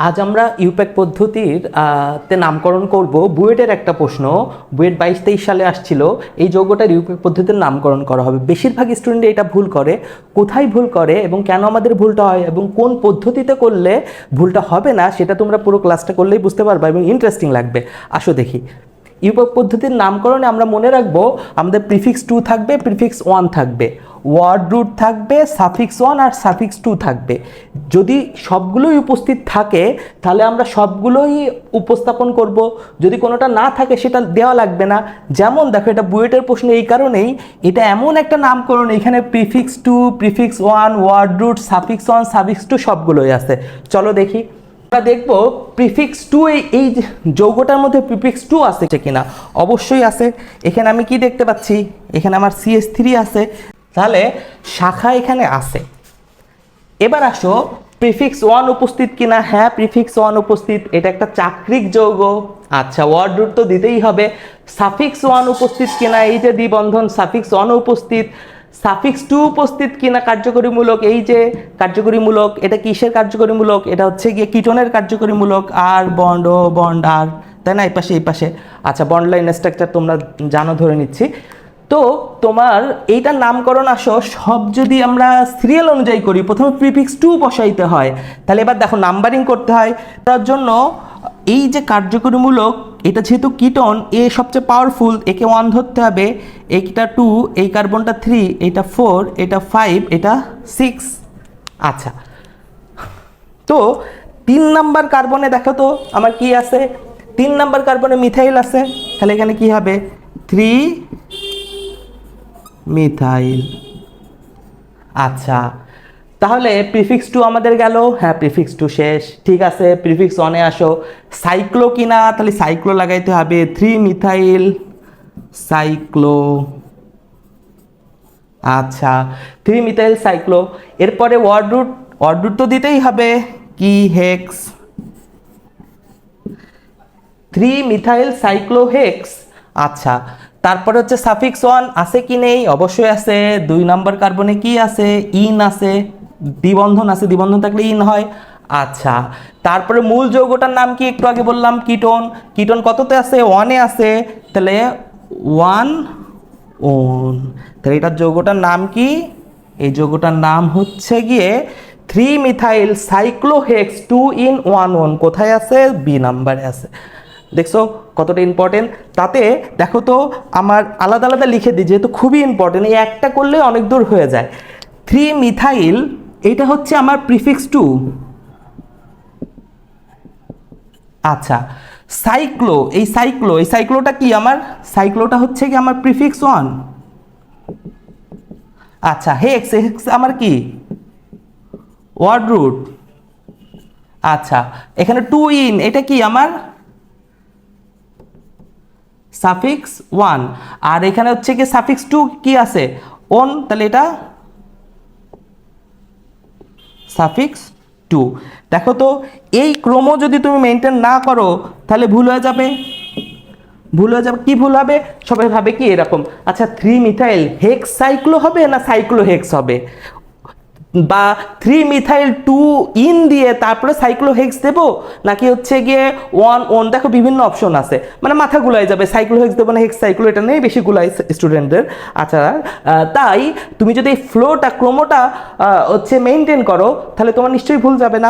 আজ আমরা ইউপ্যাক পদ্ধতির তে নামকরণ করব বুয়েটের একটা প্রশ্ন। বুয়েট 22-23 সালে আসছিল, এই যৌগটার ইউপ্যাক পদ্ধতির নামকরণ করা হবে। বেশিরভাগ স্টুডেন্ট এটা ভুল করে, কোথায় ভুল করে এবং কেন আমাদের ভুলটা হয় এবং কোন পদ্ধতিতে করলে ভুলটা হবে না সেটা তোমরা পুরো ক্লাসটা করলেই বুঝতে পারবা এবং ইন্টারেস্টিং লাগবে। আসো দেখি। ইউপ্যাক পদ্ধতির নামকরণে আমরা মনে রাখবো আমাদের প্রিফিক্স 2 থাকবে, প্রিফিক্স 1 থাকবে, ওয়ার্ড রুট থাকবে, সাফিক্স 1 আর সাফিক্স 2 থাকবে। যদি সবগুলোই উপস্থিত থাকে তাহলে আমরা সবগুলোই উপস্থাপন করব, যদি কোনোটা না থাকে সেটা দেওয়া লাগবে না। যেমন দেখো, এটা বুয়েটের প্রশ্ন এই কারণেই, এটা এমন একটা নামকরণ, এখানে prefix 2, prefix 1, word root, suffix 1, suffix 2 সবগুলোই আছে। চলো দেখি। আমরা দেখবো প্রিফিক্স 2 এই যৌগটার মধ্যে প্রিফিক্স 2 আছে কিনা। অবশ্যই আছে। এখানে আমি কি দেখতে পাচ্ছি, এখানে আমার CH3 আছে, তাহলে শাখা এখানে আছে। এবার আসো প্রিফিক্স 1 উপস্থিত কিনা। হ্যাঁ, প্রিফিক্স 1 উপস্থিত, এটা একটা চাক্রিক যৌগ। আচ্ছা, ওয়ার্ড রুট তো দিতেই হবে। সাফিক্স 1 উপস্থিত কিনা, এই যে দ্বিবন্ধন, সাফিক্স 1 উপস্থিত। সাফিক্স 2 উপস্থিত কিনা কার্যকরীমূলক, এই যে কার্যকরীমূলক, এটা কিসের কার্যকরীমূলক, এটা হচ্ছে গিয়ে কিটোনের কার্যকরীমূলক। আর বন্ড, ও বন্ড, আর, তাই না, এই পাশে এই পাশে। আচ্ছা, বন্ড লাইন স্ট্রাকচার তোমরা জানো, ধরে নিচ্ছি। তো তোমার এইটার নামকরণ আসো সব যদি আমরা সিরিয়াল অনুযায়ী করি, প্রথমে প্রিফিক্স 2 বসাইতে হয়। তাহলে এবার দেখো নাম্বারিং করতে হয়। তার জন্য এই যে কার্যকরীমূলক, এটা যেহেতু কিটোন, এ সবচেয়ে পাওয়ারফুল, একে 1 ধরতে হবে, এইটা 2, এই কার্বনটা 3, এটা 4, এটা 5, এটা 6। আচ্ছা, তো 3 নাম্বার কার্বনে দেখো তো আমার কি আছে। 3 নাম্বার কার্বনে মিথাইল আছে, তাহলে এখানে কি হবে, 3 মিথাইল। আচ্ছা, তাহলে প্রিফিক্স 2 আমাদের গেল। হ্যাঁ, প্রিফিক্স 2 শেষ, ঠিক আছে। প্রিফিক্স 1 এ আসো, সাইক্লো কিনা, তাহলে সাইক্লো লাগাইতে হবে, 3 মিথাইল সাইক্লো। আচ্ছা, 3 মিথাইল সাইক্লো। এরপরে ওয়ার্ড রুট, ওয়ার্ড রুট তো দিতেই হবে, কি, হেক্স, 3 মিথাইল সাইক্লো হেক্স। আচ্ছা, তারপরে হচ্ছে সাফিক্স 1 আছে কি নেই, অবশ্যই আছে। 2 নম্বর কার্বনে কি আছে, ইন আছে, দ্বিবন্ধন আছে, দ্বিবন্ধন থাকলে ইন হয়। আচ্ছা, তারপরে মূল যৌগটার নাম কি, একটু আগে বললাম কিটোন। কিটোন কততে আছে, 1 এ আছে, তাহলে 1 ওন। তাহলে এটার যৌগটার নাম কি, এই যৌগটার নাম হচ্ছে গিয়ে 3 মিথাইল সাইক্লোহেক্স 2 in 1 1। কোথায় আছে, বি নাম্বারে আছে। দেখছো কতটা ইম্পর্টেন্ট। তাতে দেখো তো আমার আলাদা আলাদা লিখে দিই, যেহেতু খুবই ইম্পর্টেন্ট, এই একটা করলে অনেক দূর হয়ে যায়। 3 মিথাইল, এটা হচ্ছে আমার প্রিফিক্স 2। আচ্ছা, সাইক্লো, এই সাইক্লো, এই সাইক্লোটা কি আমার, সাইক্লোটা হচ্ছে কি আমার প্রিফিক্স 1। আচ্ছা, হেক্স, হেক্স আমার কি, ওয়ার্ড রুট। আচ্ছা, এখানে 2 ইন, এটা কি আমার সাফিক্স 1। আর এখানে হচ্ছে কি সাফিক্স 2 কি আছে, ওন, তাহলে এটা সাফিক্স 2। দেখো তো এই ক্রম যদি তুমি মেনটেন না করো তাহলে ভুল হয়ে যাবে, ভুল হয়ে যাবে। কি ভুল হবে, সবাই ভাবে কি এরকম, আচ্ছা 3 মিথাইল হেক্স সাইক্লো হবে না সাইক্লো হেক্স হবে, বা 3 মিথাইল 2 ইন দিয়ে তারপরে সাইক্লো হেক্স দেবো, নাকি হচ্ছে গিয়ে 1 ওন। দেখো বিভিন্ন অপশন আছে, মানে মাথা গুলাই যাবে, সাইক্লো হেক্স দেবো না হেক্স সাইক্লো, এটা নেই বেশি গুলাই স্টুডেন্টদের। আচ্ছা, তাই তুমি যদি এই ফ্লোটা, ক্রমটা হচ্ছে মেনটেন করো, তাহলে তোমার নিশ্চয়ই ভুল যাবে না।